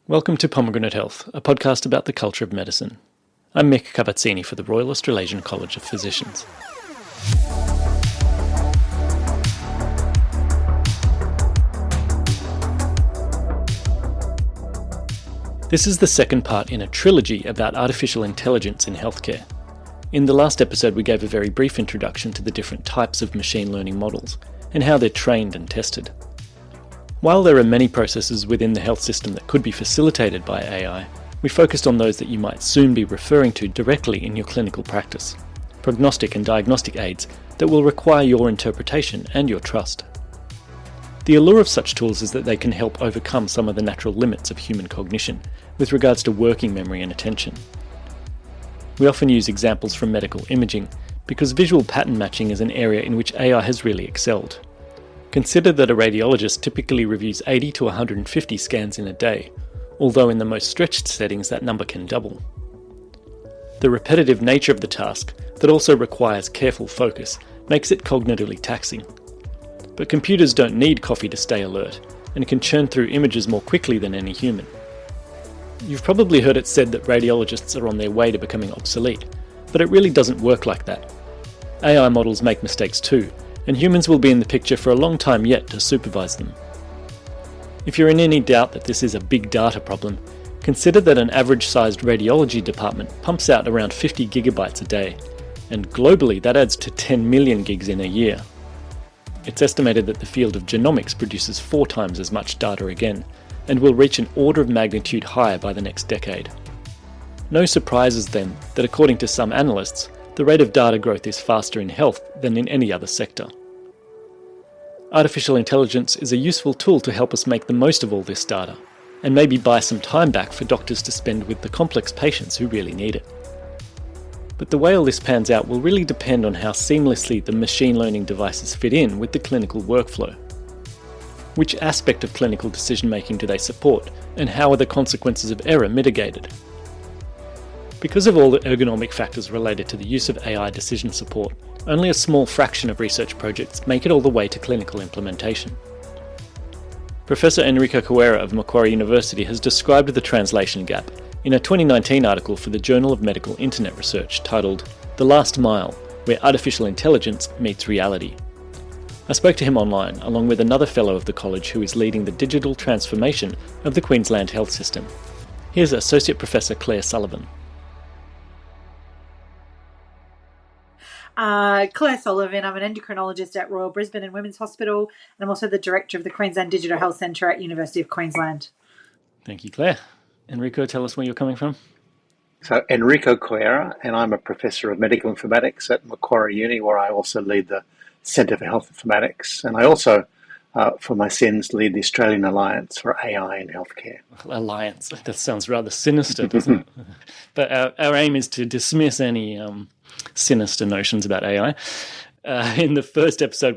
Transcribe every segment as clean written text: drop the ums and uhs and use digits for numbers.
Welcome to Pomegranate Health, a podcast about the culture of medicine. I'm Mick Cavazzini for the Royal Australasian College of Physicians. This is the second part in a trilogy about artificial intelligence in healthcare. In the last episode, we gave a very brief introduction to the different types of machine learning models and how they're trained and tested. While there are many processes within the health system that could be facilitated by AI, we focused on those that you might soon be referring to directly in your clinical practice, prognostic and diagnostic aids that will require your interpretation and your trust. The allure of such tools is that they can help overcome some of the natural limits of human cognition with regards to working memory and attention. We often use examples from medical imaging because visual pattern matching is an area in which AI has really excelled. Consider that a radiologist typically reviews 80 to 150 scans in a day, although in the most stretched settings that number can double. The repetitive nature of the task, that also requires careful focus, makes it cognitively taxing. But computers don't need coffee to stay alert, and can churn through images more quickly than any human. You've probably heard it said that radiologists are on their way to becoming obsolete, but it really doesn't work like that. AI models make mistakes too, and humans will be in the picture for a long time yet to supervise them. If you're in any doubt that this is a big data problem, consider that an average-sized radiology department pumps out around 50 gigabytes a day, and globally that adds to 10 million gigs in a year. It's estimated that the field of genomics produces 4 times as much data again, and will reach an order of magnitude higher by the next decade. No surprises then that according to some analysts, the rate of data growth is faster in health than in any other sector. Artificial intelligence is a useful tool to help us make the most of all this data, and maybe buy some time back for doctors to spend with the complex patients who really need it. But the way all this pans out will really depend on how seamlessly the machine learning devices fit in with the clinical workflow. Which aspect of clinical decision-making do they support, and how are the consequences of error mitigated? Because of all the ergonomic factors related to the use of AI decision support, only a small fraction of research projects make it all the way to clinical implementation. Professor Enrico Clair of Macquarie University has described the translation gap in a 2019 article for the Journal of Medical Internet Research titled "The Last Mile, Where Artificial Intelligence Meets Reality." I spoke to him online, along with another fellow of the college who is leading the digital transformation of the Queensland health system. Here's Associate Professor Clair Sullivan. Clair Sullivan. I'm an endocrinologist at Royal Brisbane and Women's Hospital, and I'm also the director of the Queensland Digital Health Centre at University of Queensland. Thank you, Claire. Enrico, tell us where you're coming from. So Enrico Clair, and I'm a professor of medical informatics at Macquarie Uni, where I also lead the Centre for Health Informatics, and I also, for my sins, lead the Australian Alliance for AI in Healthcare. Alliance, that sounds rather sinister, doesn't it? But our aim is to dismiss any sinister notions about AI. In the first episode,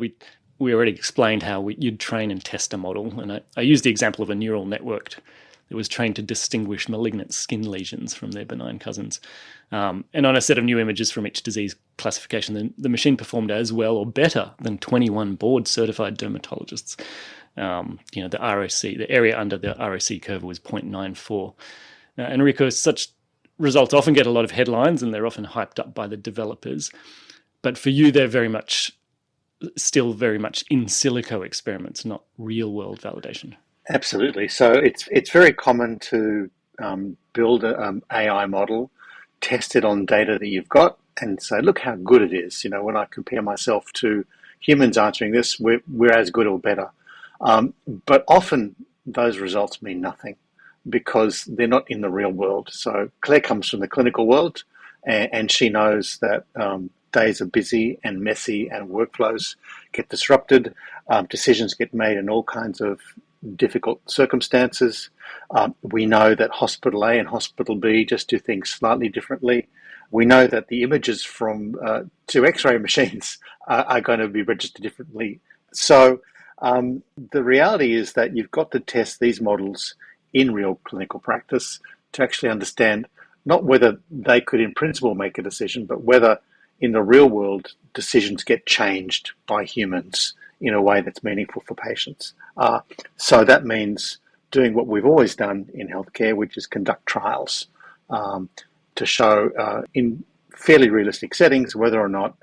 we already explained how you'd train and test a model, and I used the example of a neural network that was trained to distinguish malignant skin lesions from their benign cousins. And on a set of new images from each disease classification, the machine performed as well or better than 21 board-certified dermatologists. The ROC, the area under the ROC curve was 0.94. Now, Enrico, such results often get a lot of headlines and they're often hyped up by the developers. But for you, they're still very much in silico experiments, not real-world validation. Absolutely. So it's very common to build an AI model, test it on data that you've got, and say, look how good it is. When I compare myself to humans answering this, we're as good or better. But often those results mean nothing because they're not in the real world. So Claire comes from the clinical world, and she knows that days are busy and messy and workflows get disrupted. Decisions get made in all kinds of difficult circumstances. We know that Hospital A and Hospital B just do things slightly differently. We know that the images from 2 X-ray machines are going to be registered differently. So the reality is that you've got to test these models in real clinical practice to actually understand not whether they could in principle make a decision, but whether in the real world decisions get changed by humans in a way that's meaningful for patients. So that means doing what we've always done in healthcare, which is conduct trials to show in fairly realistic settings whether or not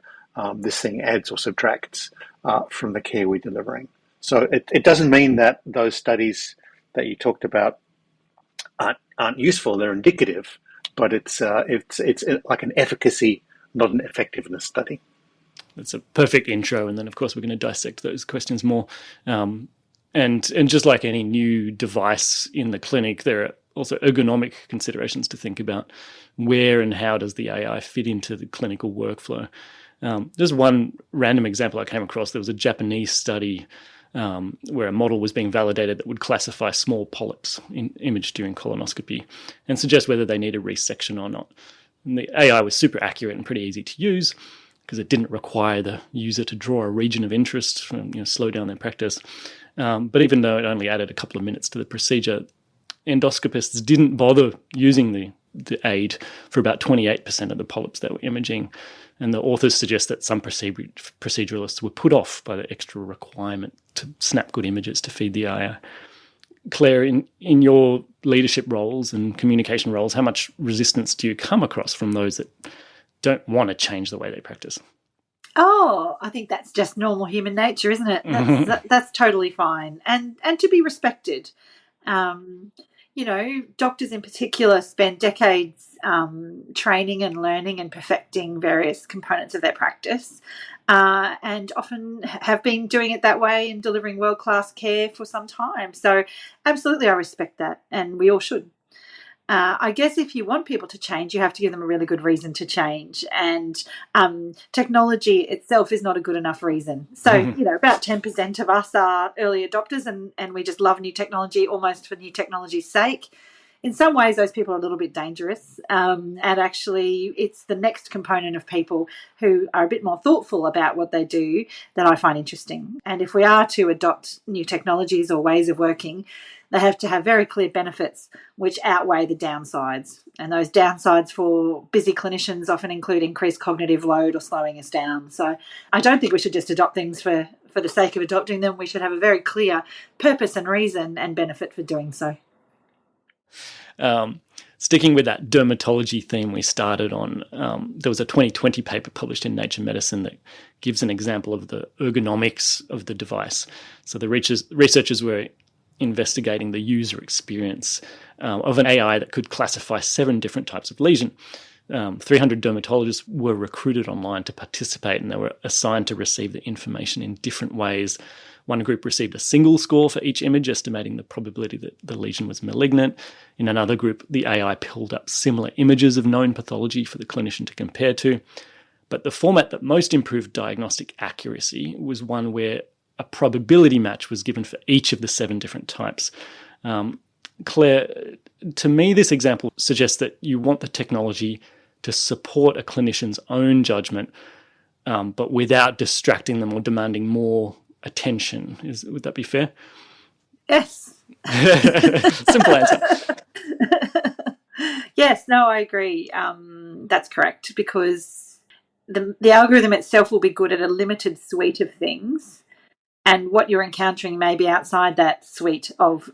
this thing adds or subtracts from the care we're delivering. So it doesn't mean that those studies that you talked about aren't useful. They're indicative, but it's like an efficacy, not an effectiveness study. That's a perfect intro, and then of course we're going to dissect those questions more. And just like any new device in the clinic, there are also ergonomic considerations to think about. Where and how does the AI fit into the clinical workflow? There's one random example I came across. There was a Japanese study where a model was being validated that would classify small polyps imaged during colonoscopy and suggest whether they need a resection or not. And the AI was super accurate and pretty easy to use because it didn't require the user to draw a region of interest, slow down their practice. But even though it only added a couple of minutes to the procedure, endoscopists didn't bother using the aid for about 28% of the polyps they were imaging. And the authors suggest that some proceduralists were put off by the extra requirement to snap good images to feed the AI. Claire, in your leadership roles and communication roles, how much resistance do you come across from those that don't want to change the way they practice? Oh, I think that's just normal human nature, isn't it? That's totally fine, and to be respected. Doctors in particular spend decades training and learning and perfecting various components of their practice, and often have been doing it that way and delivering world-class care for some time. So absolutely, I respect that, and we all should. I guess if you want people to change, you have to give them a really good reason to change. And technology itself is not a good enough reason. So, about 10% of us are early adopters and we just love new technology almost for new technology's sake. In some ways, those people are a little bit dangerous. And actually, it's the next component of people who are a bit more thoughtful about what they do that I find interesting. And if we are to adopt new technologies or ways of working, they have to have very clear benefits which outweigh the downsides. And those downsides for busy clinicians often include increased cognitive load or slowing us down. So I don't think we should just adopt things for the sake of adopting them. We should have a very clear purpose and reason and benefit for doing so. Sticking with that dermatology theme we started on, there was a 2020 paper published in Nature Medicine that gives an example of the ergonomics of the device. So the researchers were investigating the user experience of an AI that could classify 7 different types of lesion. 300 dermatologists were recruited online to participate, and they were assigned to receive the information in different ways. One group received a single score for each image, estimating the probability that the lesion was malignant. In another group, the AI pulled up similar images of known pathology for the clinician to compare to. But the format that most improved diagnostic accuracy was one where a probability match was given for each of the 7 different types. Claire, to me, this example suggests that you want the technology to support a clinician's own judgment, but without distracting them or demanding more attention. Would that be fair? Yes. Simple answer. Yes, no, I agree. That's correct, because the algorithm itself will be good at a limited suite of things, and what you're encountering may be outside that suite of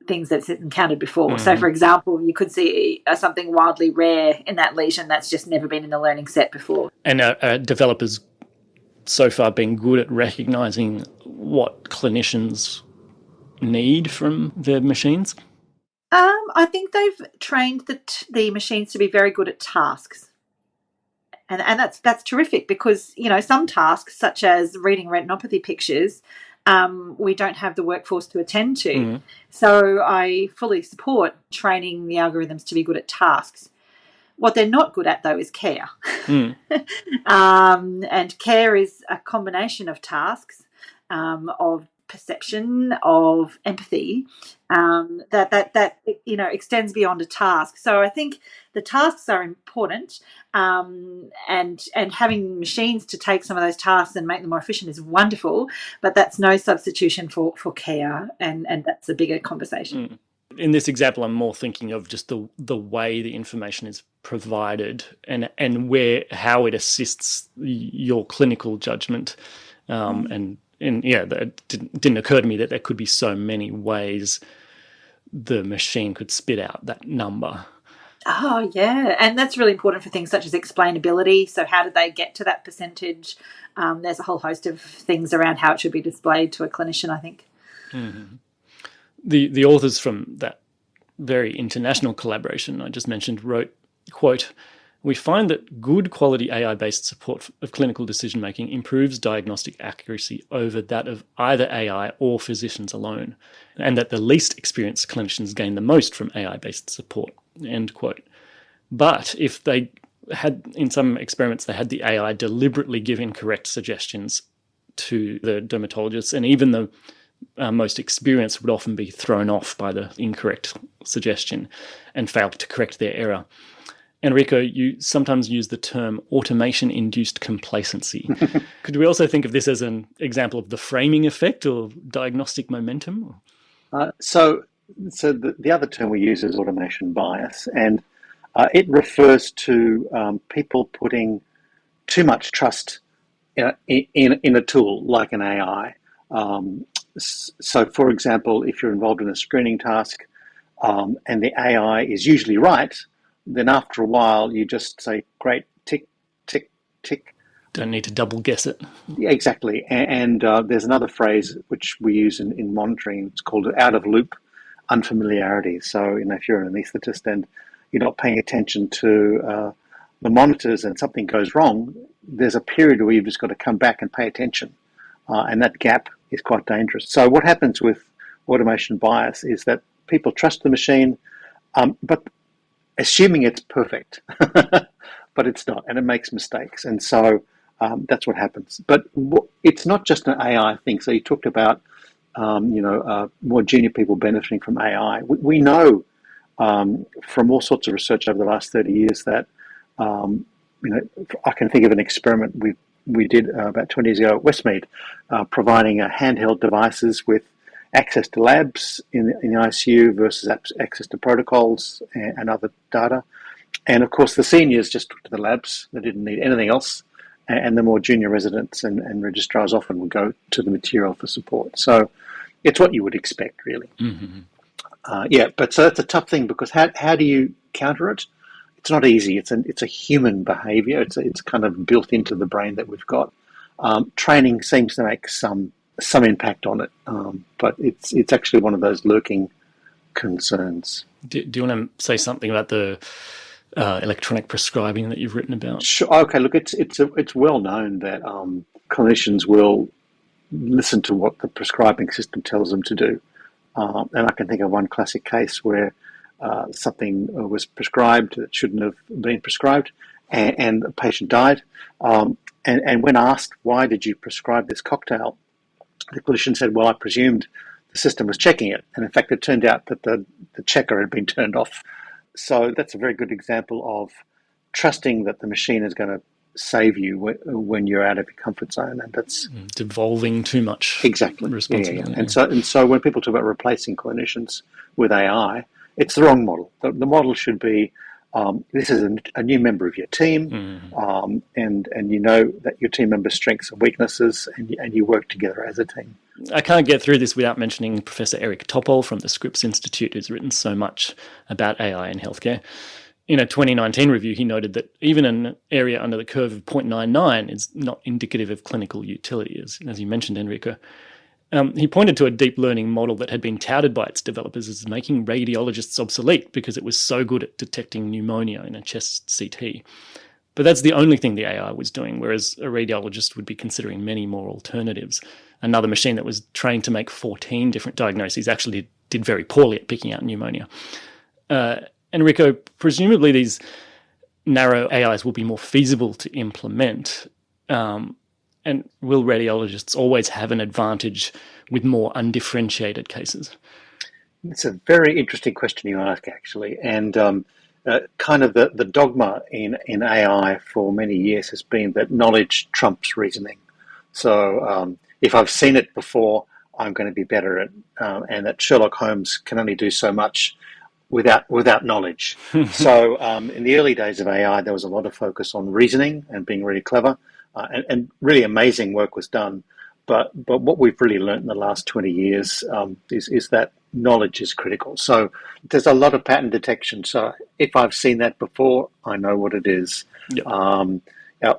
things that's encountered before. Mm-hmm. So, for example, you could see something wildly rare in that lesion that's just never been in the learning set before. And developers so far been good at recognising what clinicians need from their machines? I think they've trained the machines to be very good at tasks. And that's terrific, because, some tasks, such as reading retinopathy pictures, we don't have the workforce to attend to. Mm. So I fully support training the algorithms to be good at tasks. What they're not good at, though, is care. Mm. And care is a combination of tasks, of perception, of empathy, that extends beyond a task. So I think the tasks are important, and having machines to take some of those tasks and make them more efficient is wonderful, but that's no substitution for care, and that's a bigger conversation. Mm. In this example, I'm more thinking of just the way the information is provided and how it assists your clinical judgment, and that didn't occur to me that there could be so many ways the machine could spit out that number. Oh, yeah. And that's really important for things such as explainability. So how did they get to that percentage? There's a whole host of things around how it should be displayed to a clinician, I think. Mm-hmm. The authors from that very international collaboration I just mentioned wrote, quote, "We find that good quality AI-based support of clinical decision-making improves diagnostic accuracy over that of either AI or physicians alone, and that the least experienced clinicians gain the most from AI-based support," end quote. But if they had, in some experiments, they had the AI deliberately give incorrect suggestions to the dermatologists, and even the most experienced would often be thrown off by the incorrect suggestion and fail to correct their error. Enrico, you sometimes use the term automation-induced complacency. Could we also think of this as an example of the framing effect or diagnostic momentum? So the other term we use is automation bias, and it refers to people putting too much trust in a tool like an AI. So, for example, if you're involved in a screening task and the AI is usually right, then after a while you just say, great, tick, tick, tick. Don't need to double guess it. Yeah, exactly. And there's another phrase which we use in monitoring. It's called out-of-loop unfamiliarity. So, if you're an anaesthetist and you're not paying attention to the monitors and something goes wrong, there's a period where you've just got to come back and pay attention. And that gap is quite dangerous. So what happens with automation bias is that people trust the machine, but assuming it's perfect, but it's not, and it makes mistakes. And so that's what happens. But it's not just an AI thing. So you talked about, more junior people benefiting from AI. We know from all sorts of research over the last 30 years that, I can think of an experiment we did about 20 years ago at Westmead, providing handheld devices with access to labs in the ICU versus access to protocols and other data. And of course, the seniors just took to the labs. They didn't need anything else. And the more junior residents and registrars often would go to the material for support. So it's what you would expect, really. Mm-hmm. But so that's a tough thing, because how do you counter it? It's not easy. It's a human behaviour. It's kind of built into the brain that we've got. Training seems to make some impact on it, but it's actually one of those lurking concerns. Do you want to say something about the electronic prescribing that you've written about? Sure. Okay. Look, it's well known that clinicians will listen to what the prescribing system tells them to do, and I can think of one classic case where something was prescribed that shouldn't have been prescribed, and the patient died. And when asked, why did you prescribe this cocktail, the clinician said, well, I presumed the system was checking it. And in fact, it turned out that the checker had been turned off. So that's a very good example of trusting that the machine is going to save you when you're out of your comfort zone. And that's devolving too much responsibility. Yeah. And so when people talk about replacing clinicians with AI, it's the wrong model. The model should be, this is a new member of your team, and you know that your team member's strengths and weaknesses, and you work together as a team. I can't get through this without mentioning Professor Eric Topol from the Scripps Institute, who's written so much about AI in healthcare. In a 2019 review, he noted that even an area under the curve of 0.99 is not indicative of clinical utility, as you mentioned, Enrico. He pointed to a deep learning model that had been touted by its developers as making radiologists obsolete because it was so good at detecting pneumonia in a chest CT. But that's the only thing the AI was doing, whereas a radiologist would be considering many more alternatives. Another machine that was trained to make 14 different diagnoses actually did very poorly at picking out pneumonia. Enrico, presumably these narrow AIs will be more feasible to implement. And will radiologists always have an advantage with more undifferentiated cases? It's a very interesting question you ask, actually. And kind of the dogma in AI for many years has been that knowledge trumps reasoning. So if I've seen it before, I'm going to be better at and that Sherlock Holmes can only do so much without knowledge. So in the early days of AI, there was a lot of focus on reasoning and being really clever. And really amazing work was done. But what we've really learned in the last 20 years is that knowledge is critical. So there's a lot of pattern detection. So if I've seen that before, I know what it is. Yep.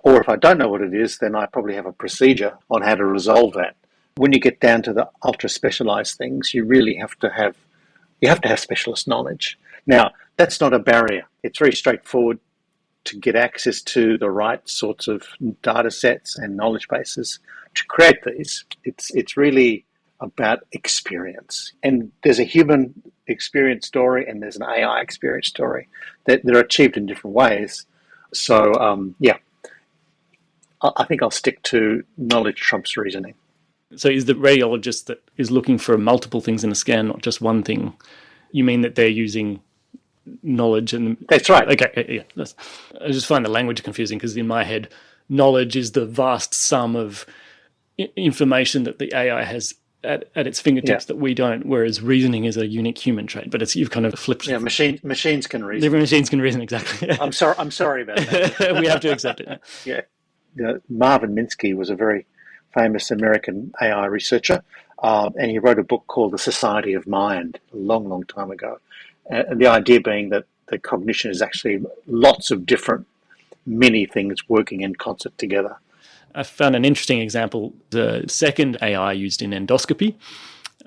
Or if I don't know what it is, then I probably have a procedure on how to resolve that. When you get down to the ultra specialized things, you really have to have specialist knowledge. Now, that's not a barrier. It's very straightforward to get access to the right sorts of data sets and knowledge bases to create these. It's really about experience. And there's a human experience story and there's an AI experience story that they're achieved in different ways. So, I think I'll stick to knowledge trumps reasoning. So is the radiologist that is looking for multiple things in a scan, not just one thing, you mean that they're using knowledge? And that's right. Okay, yeah. I just find the language confusing because in my head, knowledge is the vast sum of information that the AI has at its fingertips that we don't, whereas reasoning is a unique human trait. But you've kind of flipped. Yeah, machines can reason. Different machines can reason, exactly. I'm sorry about that. We have to accept it. Yeah. Marvin Minsky was a very famous American AI researcher, and he wrote a book called The Society of Mind a long, long time ago. And the idea being that the cognition is actually lots of different many things working in concert together. I found an interesting example, the second AI used in endoscopy,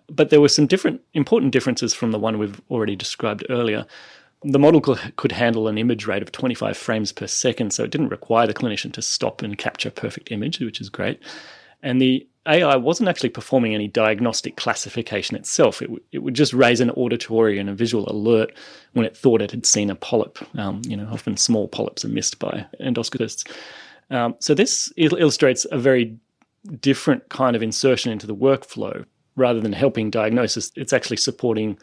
but there were some important differences from the one we've already described earlier. The model could handle an image rate of 25 frames per second, so it didn't require the clinician to stop and capture a perfect image, which is great. And the AI wasn't actually performing any diagnostic classification itself. It would just raise an auditory and a visual alert when it thought it had seen a polyp. Often small polyps are missed by endoscopists. So this illustrates a very different kind of insertion into the workflow. Rather than helping diagnosis, it's actually supporting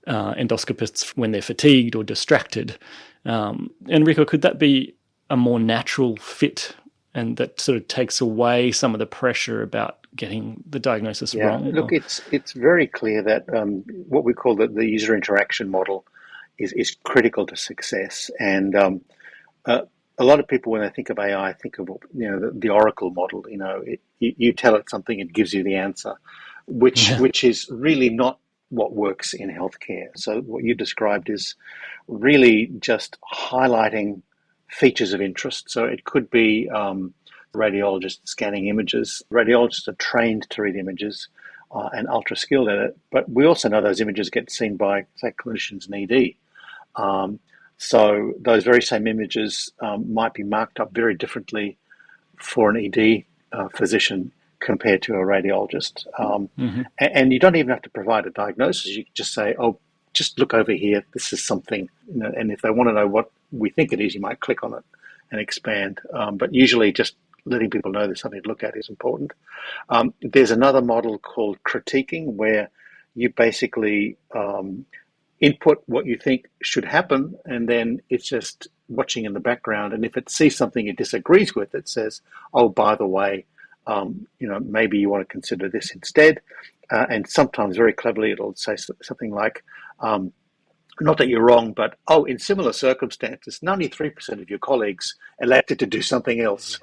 endoscopists when they're fatigued or distracted. Enrico, could that be a more natural fit, and that sort of takes away some of the pressure about getting the diagnosis wrong? Look, it's very clear that what we call the user interaction model is critical to success. And a lot of people, when they think of AI, think of the Oracle model. You tell it something, it gives you the answer, which is really not what works in healthcare. So what you described is really just highlighting features of interest. So it could be radiologists scanning images. Radiologists are trained to read images and ultra skilled at it, but we also know those images get seen by, say, clinicians and ED. So those very same images might be marked up very differently for an ED physician compared to a radiologist. And you don't even have to provide a diagnosis. You can just say, just look over here, this is something. And if they want to know what we think it is, you might click on it and expand. But usually just letting people know there's something to look at is important. There's another model called critiquing, where you basically input what you think should happen, and then it's just watching in the background. And if it sees something it disagrees with, it says, oh, by the way, maybe you want to consider this instead. And sometimes very cleverly, it'll say something like, not that you're wrong, but, in similar circumstances, 93% of your colleagues elected to do something else.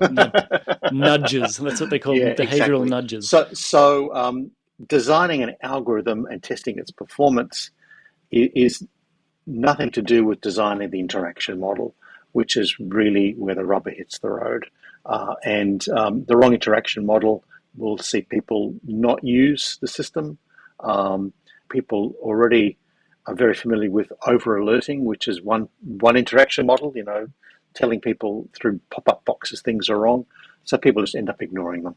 Nudges, that's what they call behavioral exactly. nudges. So designing an algorithm and testing its performance is nothing to do with designing the interaction model, which is really where the rubber hits the road. And the wrong interaction model will see people not use the system. People already are very familiar with over-alerting, which is one interaction model, telling people through pop-up boxes things are wrong. So people just end up ignoring them.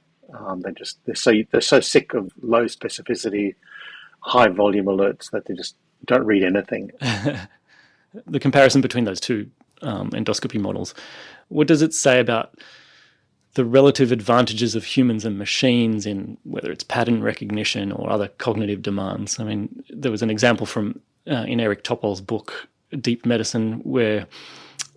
They're so sick of low specificity, high volume alerts that they just don't read anything. The comparison between those two endoscopy models, what does it say about the relative advantages of humans and machines in whether it's pattern recognition or other cognitive demands? I mean, there was an example from in Eric Topol's book, Deep Medicine, where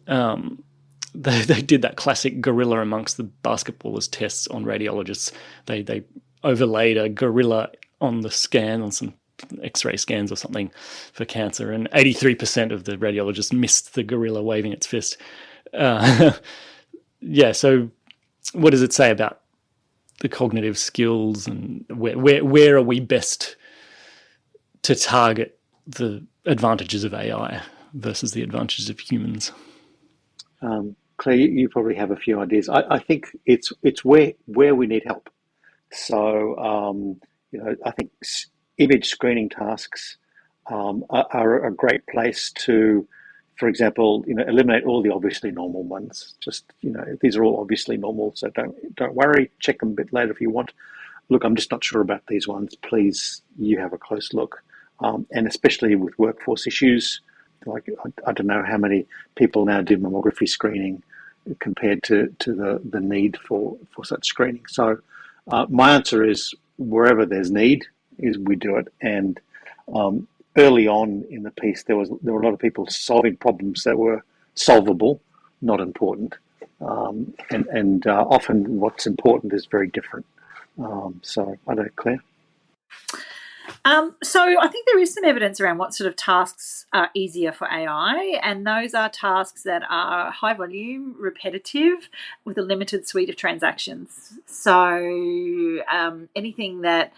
they did that classic gorilla amongst the basketballers tests on radiologists. They overlaid a gorilla on the scan, on some X-ray scans or something for cancer, and 83% of the radiologists missed the gorilla waving its fist. So what does it say about the cognitive skills, and where are we best to target the advantages of AI versus the advantages of humans? Claire, you probably have a few ideas. I think it's where we need help. So, I think image screening tasks are a great place to, for example, eliminate all the obviously normal ones. Just, these are all obviously normal, so don't worry. Check them a bit later if you want. Look, I'm just not sure about these ones. Please, you have a close look. And especially with workforce issues, like I don't know how many people now do mammography screening compared to the need for such screening. So my answer is wherever there's need, is we do it. And early on in the piece, there were a lot of people solving problems that were solvable, not important. And often what's important is very different. So I don't know, Claire. So I think there is some evidence around what sort of tasks are easier for AI, and those are tasks that are high volume, repetitive, with a limited suite of transactions. So anything that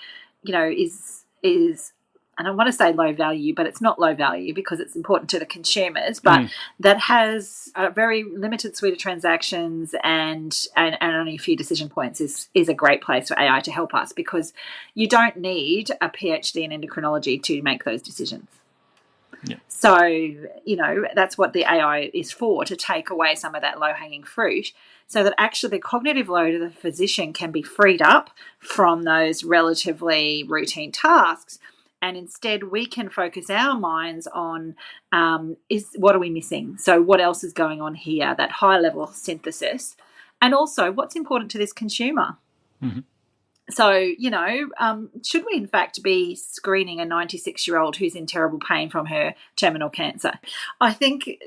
is and I want to say low value, but it's not low value because it's important to the consumers, but that has a very limited suite of transactions and only a few decision points is a great place for AI to help us, because you don't need a PhD in endocrinology to make those decisions. Yeah. So, that's what the AI is for, to take away some of that low-hanging fruit, so that actually the cognitive load of the physician can be freed up from those relatively routine tasks. And instead, we can focus our minds on what are we missing? So what else is going on here? That high-level synthesis. And also, what's important to this consumer? Mm-hmm. So, should we in fact be screening a 96-year-old who's in terrible pain from her terminal cancer? I think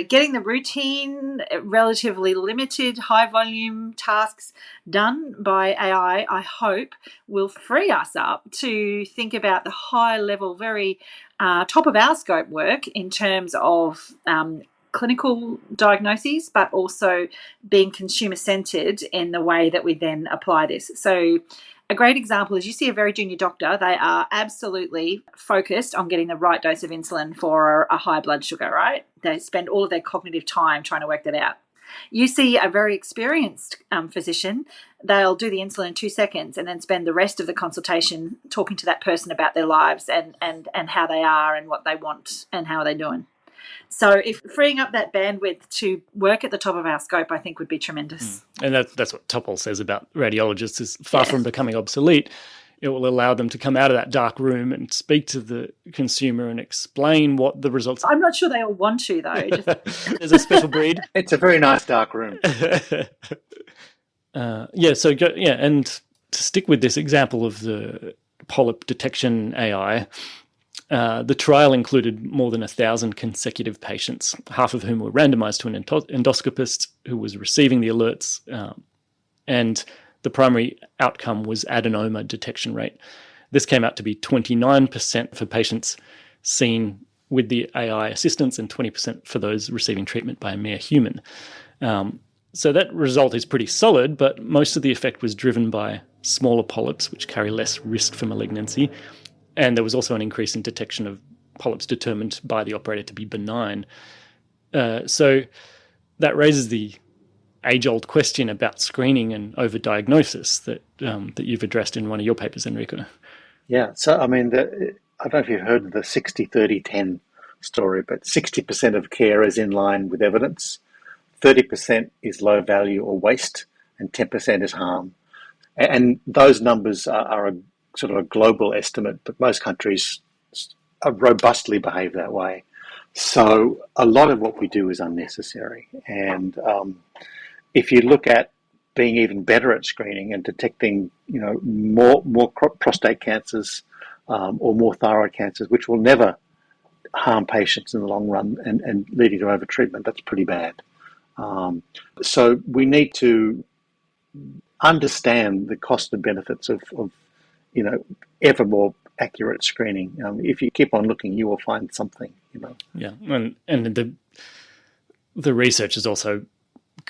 getting the routine, relatively limited, high-volume tasks done by AI, I hope, will free us up to think about the high-level, very top of our scope work in terms of clinical diagnoses, but also being consumer-centred in the way that we then apply this. So a great example is you see a very junior doctor, they are absolutely focused on getting the right dose of insulin for a high blood sugar, right? They spend all of their cognitive time trying to work that out. You see a very experienced physician, they'll do the insulin in 2 seconds and then spend the rest of the consultation talking to that person about their lives and how they are and what they want and how they're doing. So if freeing up that bandwidth to work at the top of our scope, I think would be tremendous. And that's what Topol says about radiologists, is far from becoming obsolete. It will allow them to come out of that dark room and speak to the consumer and explain what the results are. I'm not sure they all want to, though. There's a special breed. It's a very nice dark room. And to stick with this example of the polyp detection AI, the trial included more than 1,000 consecutive patients, half of whom were randomized to an endoscopist who was receiving the alerts, and the primary outcome was adenoma detection rate. This came out to be 29% for patients seen with the AI assistance and 20% for those receiving treatment by a mere human. So that result is pretty solid, but most of the effect was driven by smaller polyps, which carry less risk for malignancy. And there was also an increase in detection of polyps determined by the operator to be benign. So that raises the age-old question about screening and overdiagnosis that you've addressed in one of your papers, Enrico. Yeah, so I mean, I don't know if you've heard of the 60-30-10 story, but 60% of care is in line with evidence, 30% is low value or waste, and 10% is harm. And those numbers are a sort of a global estimate, but most countries robustly behave that way. So a lot of what we do is unnecessary. And if you look at being even better at screening and detecting, more prostate cancers or more thyroid cancers, which will never harm patients in the long run and leading to overtreatment, that's pretty bad. So we need to understand the cost and benefits of ever more accurate screening. If you keep on looking, you will find something. Yeah, and the researchers also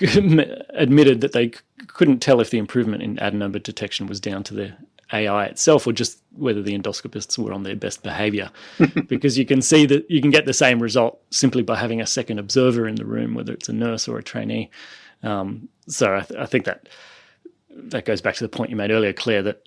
admitted that they couldn't tell if the improvement in adenoma detection was down to the AI itself or just whether the endoscopists were on their best behavior. Because you can see that you can get the same result simply by having a second observer in the room, whether it's a nurse or a trainee. So I think that goes back to the point you made earlier, Claire, that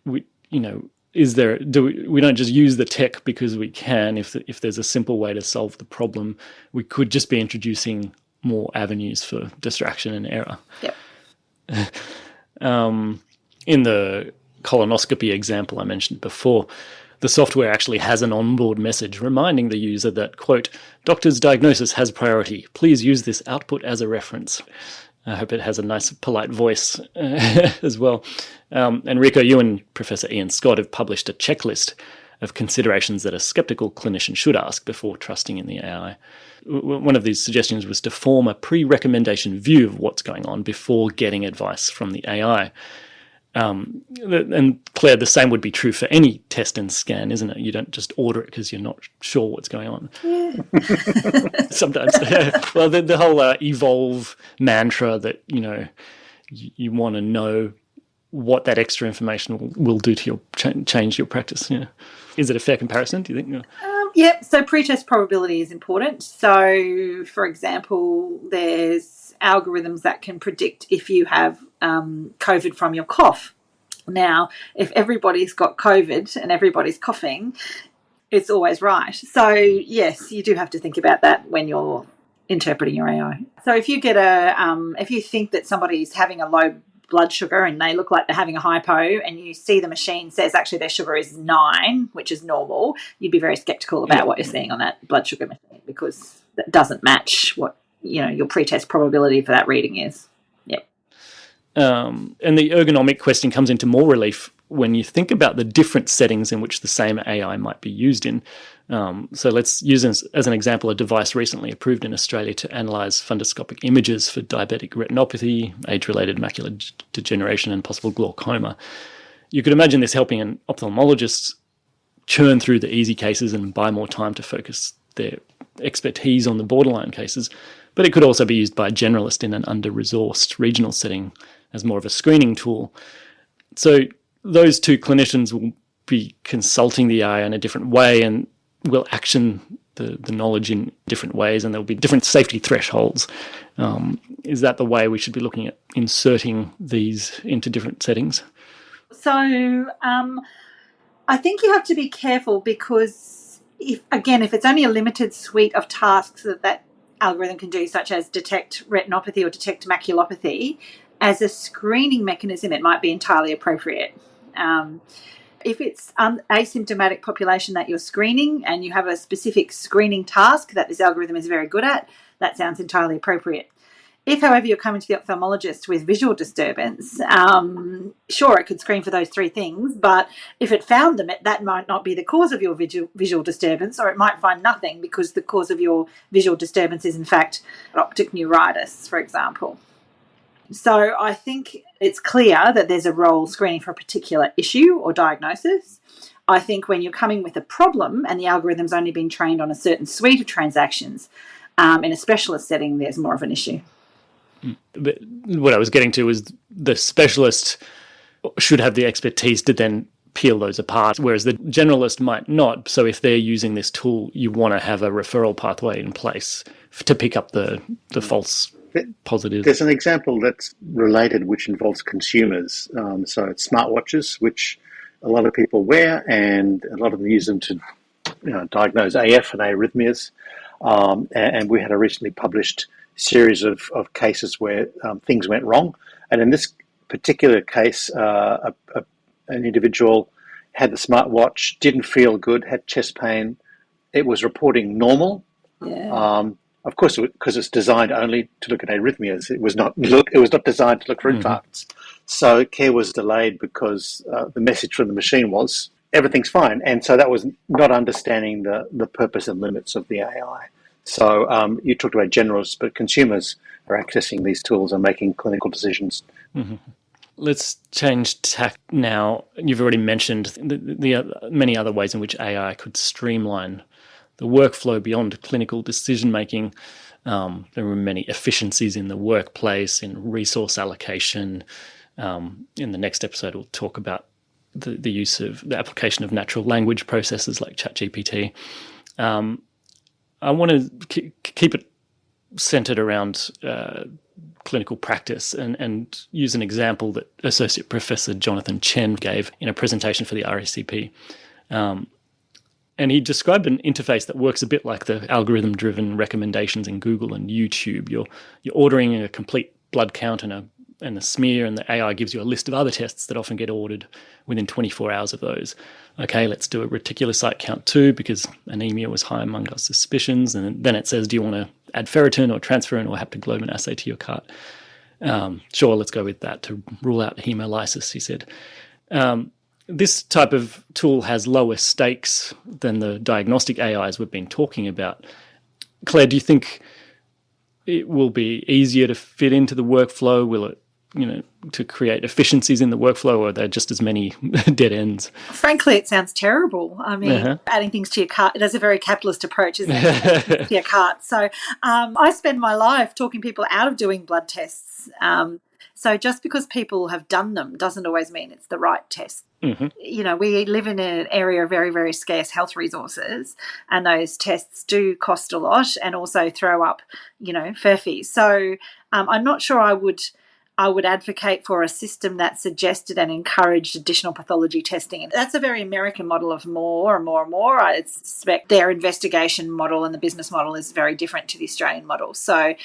we don't just use the tech because we can. If there's a simple way to solve the problem, we could just be introducing more avenues for distraction and error. Yep. In the colonoscopy example I mentioned before, the software actually has an onboard message reminding the user that, quote, "Doctor's diagnosis has priority. Please use this output as a reference." I hope it has a nice, polite voice as well. And Rico, you and Professor Ian Scott have published a checklist of considerations that a skeptical clinician should ask before trusting in the AI. One of these suggestions was to form a pre-recommendation view of what's going on before getting advice from the AI. And Claire, the same would be true for any test and scan, isn't it? You don't just order it because you're not sure what's going on. Yeah. Sometimes. Well, the whole evolve mantra that, you want to know what that extra information will do to your change your practice. Yeah. Is it a fair comparison, do you think? Yep. So pretest probability is important. So, for example, there's algorithms that can predict if you have COVID from your cough. Now, if everybody's got COVID and everybody's coughing, it's always right. So, yes, you do have to think about that when you're interpreting your AI. So, if you get if you think that somebody's having a low blood sugar and they look like they're having a hypo and you see the machine says actually their sugar is 9, which is normal, you'd be very skeptical about what you're seeing on that blood sugar machine because that doesn't match what your pretest probability for that reading is. Yep. And the ergonomic question comes into more relief when you think about the different settings in which the same AI might be used in. So let's use as an example a device recently approved in Australia to analyse fundoscopic images for diabetic retinopathy, age-related macular degeneration and possible glaucoma. You could imagine this helping an ophthalmologist churn through the easy cases and buy more time to focus their expertise on the borderline cases, but it could also be used by a generalist in an under-resourced regional setting as more of a screening tool. So those two clinicians will be consulting the AI in a different way and will action the knowledge in different ways, and there'll be different safety thresholds. Is that the way we should be looking at inserting these into different settings? So I think you have to be careful because if it's only a limited suite of tasks that algorithm can do, such as detect retinopathy or detect maculopathy, as a screening mechanism, it might be entirely appropriate. If it's asymptomatic population that you're screening and you have a specific screening task that this algorithm is very good at, that sounds entirely appropriate. If, however, you're coming to the ophthalmologist with visual disturbance, sure, it could screen for those 3 things, but if it found them, that might not be the cause of your visual disturbance, or it might find nothing because the cause of your visual disturbance is, in fact, optic neuritis, for example. So I think it's clear that there's a role screening for a particular issue or diagnosis. I think when you're coming with a problem and the algorithm's only been trained on a certain suite of transactions, in a specialist setting, there's more of an issue. But what I was getting to was the specialist should have the expertise to then peel those apart, whereas the generalist might not. So if they're using this tool, you want to have a referral pathway in place to pick up the false positives. There's an example that's related which involves consumers. So it's smartwatches, which a lot of people wear, and a lot of them use them to diagnose AF and arrhythmias. And we had a recently published series of cases where things went wrong. And in this particular case, an individual had the smartwatch, didn't feel good, had chest pain. It was reporting normal. Yeah. Of course, because it's designed only to look at arrhythmias. It was not designed to look for infarcts. So care was delayed because the message from the machine was everything's fine. And so that was not understanding the purpose and limits of the AI. So you talked about generalists, but consumers are accessing these tools and making clinical decisions. Mm-hmm. Let's change tack now. You've already mentioned the many other ways in which AI could streamline the workflow beyond clinical decision-making. There were many efficiencies in the workplace, in resource allocation. In the next episode, we'll talk about the use of the application of natural language processors like ChatGPT. I want to keep it centered around clinical practice and use an example that Associate Professor Jonathan Chen gave in a presentation for the RACP. And he described an interface that works a bit like the algorithm-driven recommendations in Google and YouTube. You're ordering a complete blood count and a smear, and the AI gives you a list of other tests that often get ordered within 24 hours of those. Okay, let's do a reticulocyte count too, because anemia was high among our suspicions. And then it says, do you want to add ferritin or transferrin or haptoglobin assay to your cart? Sure, let's go with that to rule out hemolysis, he said. This type of tool has lower stakes than the diagnostic AIs we've been talking about. Claire, do you think it will be easier to fit into the workflow? Will it, to create efficiencies in the workflow, or are there just as many dead ends? Frankly, it sounds terrible. I mean, adding things to your cart, it has a very capitalist approach, isn't it? To your cart. So I spend my life talking people out of doing blood tests. So just because people have done them doesn't always mean it's the right test. Mm-hmm. We live in an area of very, very scarce health resources, and those tests do cost a lot and also throw up, fare fees. So I'm not sure I would advocate for a system that suggested and encouraged additional pathology testing. And that's a very American model of more and more and more. I suspect their investigation model and the business model is very different to the Australian model. So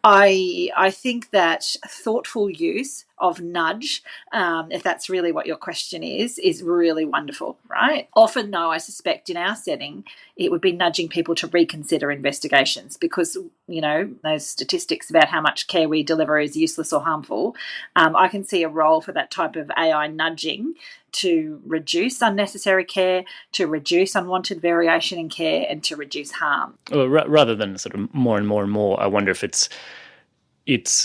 I think that thoughtful use of nudge, if that's really what your question is really wonderful, right? Often, though, I suspect in our setting, it would be nudging people to reconsider investigations because, those statistics about how much care we deliver is useless or harmful. I can see a role for that type of AI nudging to reduce unnecessary care, to reduce unwanted variation in care, and to reduce harm. Well, rather than sort of more and more and more, I wonder if it's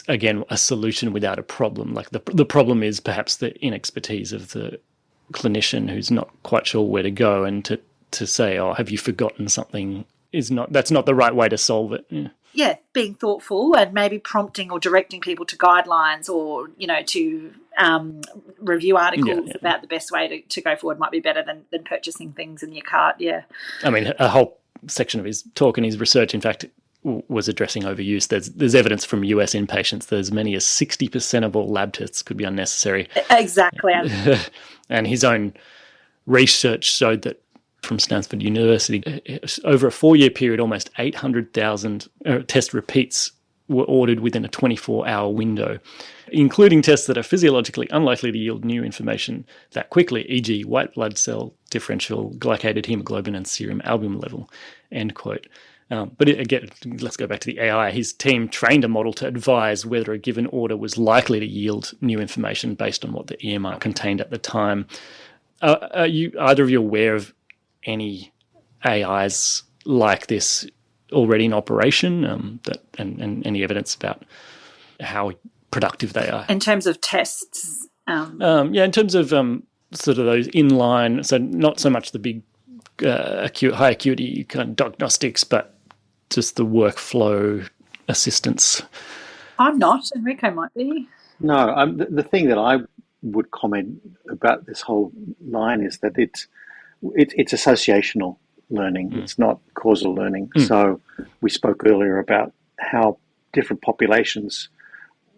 again a solution without a problem. Like the problem is perhaps the inexpertise of the clinician who's not quite sure where to go, and to say, "Oh, have you forgotten something?" That's not the right way to solve it. Yeah, being thoughtful and maybe prompting or directing people to guidelines or to review articles about the best way to go forward might be better than purchasing things in your cart. Yeah, I mean, a whole section of his talk and his research, in fact, was addressing overuse. There's evidence from US inpatients that as many as 60% of all lab tests could be unnecessary. Exactly. And his own research showed that from Stanford University, over a 4-year period, almost 800,000 test repeats were ordered within a 24-hour window, including tests that are physiologically unlikely to yield new information that quickly, e.g. white blood cell differential, glycated hemoglobin and serum albumin level, end quote. But again, let's go back to the AI. His team trained a model to advise whether a given order was likely to yield new information based on what the EMR contained at the time. Are you either of you aware of any AIs like this already in operation, and any evidence about how productive they are? In terms of tests? In terms of sort of those inline, so not so much the big high acuity kind of diagnostics, but just the workflow assistance. I'm not. Enrico might be. No, the thing that I would comment about this whole line is that it's associational learning. It's not causal learning. So we spoke earlier about how different populations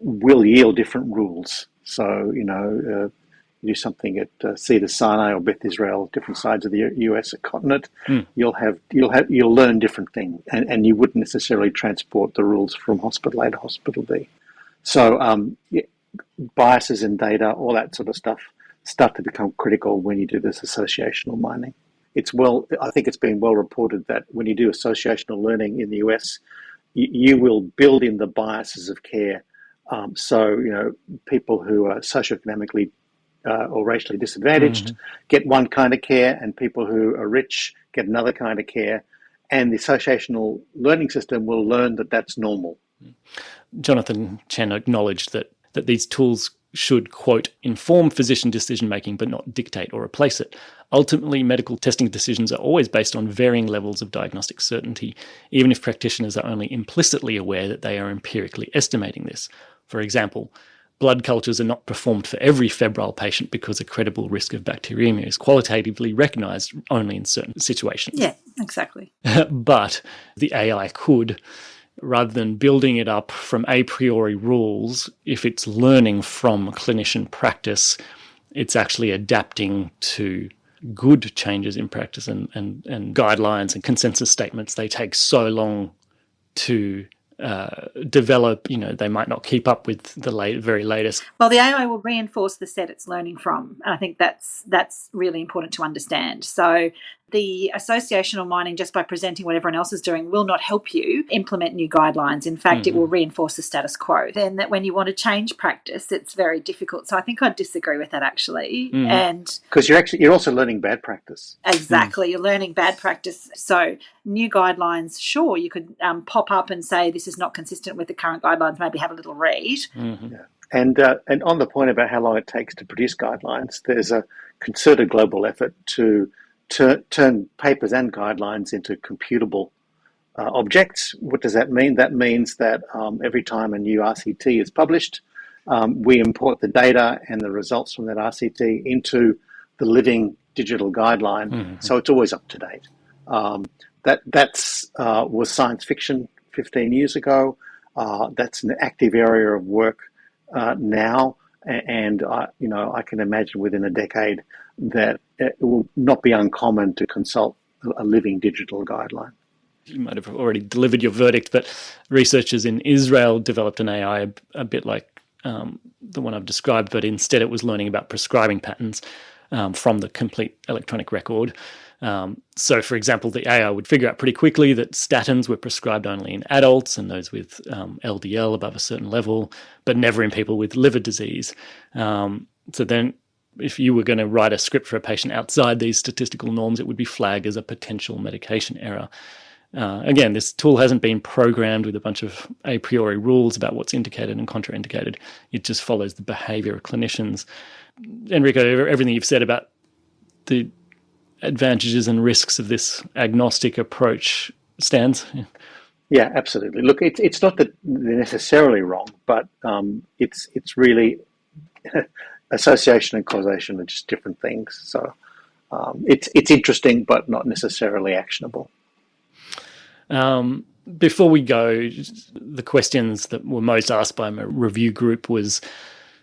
will yield different rules. So, you do something at Cedar Sinai or Beth Israel, different sides of the US continent, you'll learn different things, and you wouldn't necessarily transport the rules from hospital A to hospital B. So biases in data, all that sort of stuff, start to become critical when you do this associational mining. I think it's been well reported that when you do associational learning in the US, you will build in the biases of care. So, people who are socioeconomically or racially disadvantaged get one kind of care, and people who are rich get another kind of care. And the associational learning system will learn that that's normal. Jonathan Chen acknowledged that these tools should, quote, inform physician decision-making but not dictate or replace it. Ultimately, medical testing decisions are always based on varying levels of diagnostic certainty, even if practitioners are only implicitly aware that they are empirically estimating this. For example, blood cultures are not performed for every febrile patient because a credible risk of bacteremia is qualitatively recognised only in certain situations. Yeah, exactly. But the AI could, rather than building it up from a priori rules, if it's learning from clinician practice, it's actually adapting to good changes in practice and guidelines and consensus statements. They take so long to develop, they might not keep up with the very latest. Well, the AI will reinforce the set it's learning from. And I think that's really important to understand. So the associational mining, just by presenting what everyone else is doing, will not help you implement new guidelines. In fact, it will reinforce the status quo. Then that when you want to change practice, it's very difficult. So I think I'd disagree with that, actually. And because you're also learning bad practice. Exactly. You're learning bad practice. So new guidelines, sure, you could pop up and say this is not consistent with the current guidelines, maybe have a little read. Yeah. And on the point about how long it takes to produce guidelines, there's a concerted global effort to turn papers and guidelines into computable objects. What does that mean? That means that every time a new RCT is published, we import the data and the results from that RCT into the living digital guideline, so it's always up to date. That was science fiction 15 years ago. That's an active area of work now, and I can imagine within a decade that it will not be uncommon to consult a living digital guideline. You might have already delivered your verdict, but researchers in Israel developed an AI a bit like the one I've described, but instead it was learning about prescribing patterns from the complete electronic record. So, for example, the AI would figure out pretty quickly that statins were prescribed only in adults and those with LDL above a certain level, but never in people with liver disease. So then if you were going to write a script for a patient outside these statistical norms, it would be flagged as a potential medication error. Again, this tool hasn't been programmed with a bunch of a priori rules about what's indicated and contraindicated. It just follows the behaviour of clinicians. Enrico, everything you've said about the advantages and risks of this agnostic approach stands. Yeah, absolutely. Look, it's not that they're necessarily wrong, but it's really association and causation are just different things. So it's interesting, but not necessarily actionable. Before we go, the questions that were most asked by my review group was,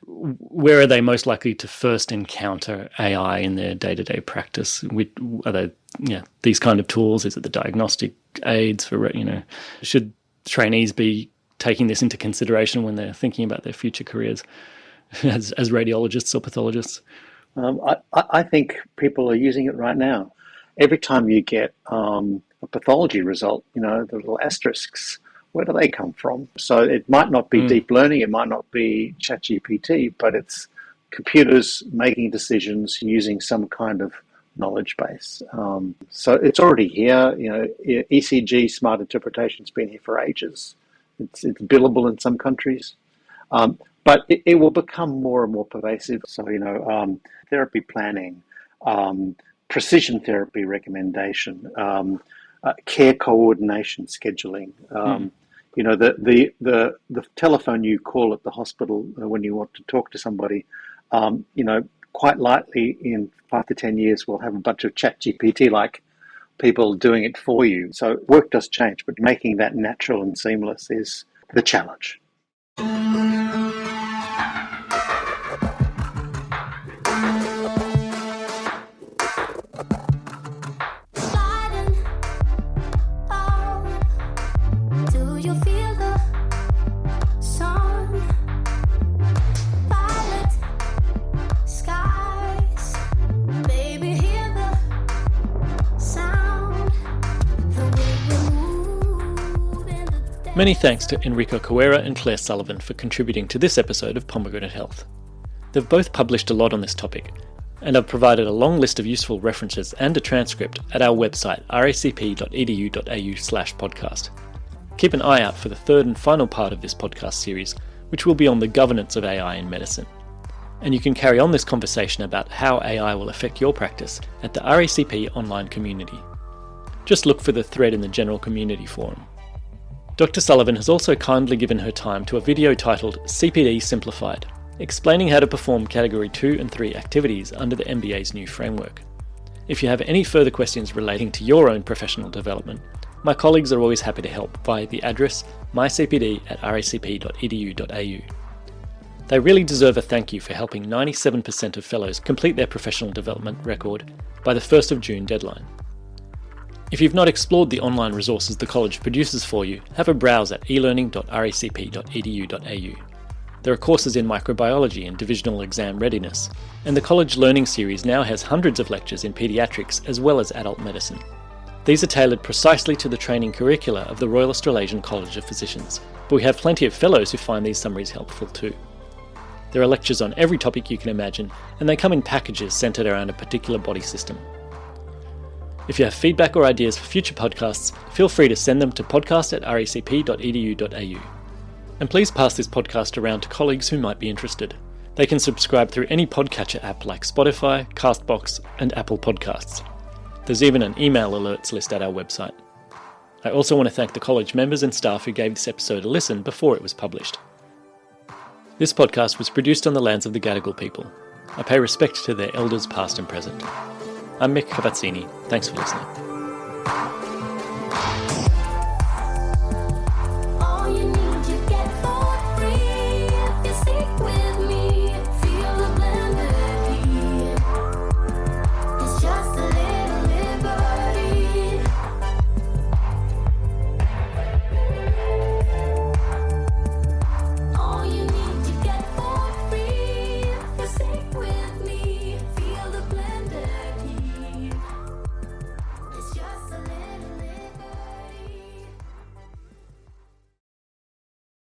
where are they most likely to first encounter AI in their day-to-day practice? Are they, these kind of tools? Is it the diagnostic aids for, should trainees be taking this into consideration when they're thinking about their future careers as radiologists or pathologists? I think people are using it right now. Every time you get a pathology result, the little asterisks, where do they come from? So it might not be deep learning, it might not be ChatGPT, but it's computers making decisions using some kind of knowledge base. So it's already here. ECG smart interpretation's been here for ages. It's billable in some countries, but it will become more and more pervasive. So therapy planning, precision therapy recommendation, care coordination scheduling. The telephone you call at the hospital when you want to talk to somebody, quite likely in 5 to 10 years we'll have a bunch of ChatGPT-like people doing it for you. So work does change, but making that natural and seamless is the challenge. Many thanks to Enrico Carrera and Clair Sullivan for contributing to this episode of Pomegranate Health. They've both published a lot on this topic, and I've provided a long list of useful references and a transcript at our website racp.edu.au/podcast. Keep an eye out for the third and final part of this podcast series, which will be on the governance of AI in medicine. And you can carry on this conversation about how AI will affect your practice at the RACP online community. Just look for the thread in the general community forum. Dr. Sullivan has also kindly given her time to a video titled CPD Simplified, explaining how to perform Category 2 and 3 activities under the MBA's new framework. If you have any further questions relating to your own professional development, my colleagues are always happy to help via the address mycpd@racp.edu.au. They really deserve a thank you for helping 97% of fellows complete their professional development record by the 1st of June deadline. If you've not explored the online resources the college produces for you, have a browse at elearning.racp.edu.au. There are courses in microbiology and divisional exam readiness, and the College Learning Series now has hundreds of lectures in paediatrics as well as adult medicine. These are tailored precisely to the training curricula of the Royal Australasian College of Physicians, but we have plenty of fellows who find these summaries helpful too. There are lectures on every topic you can imagine, and they come in packages centred around a particular body system. If you have feedback or ideas for future podcasts, feel free to send them to podcast@racp.edu.au. And please pass this podcast around to colleagues who might be interested. They can subscribe through any podcatcher app like Spotify, Castbox, and Apple Podcasts. There's even an email alerts list at our website. I also want to thank the college members and staff who gave this episode a listen before it was published. This podcast was produced on the lands of the Gadigal people. I pay respect to their elders past and present. I'm Mick Cavazzini. Thanks for listening.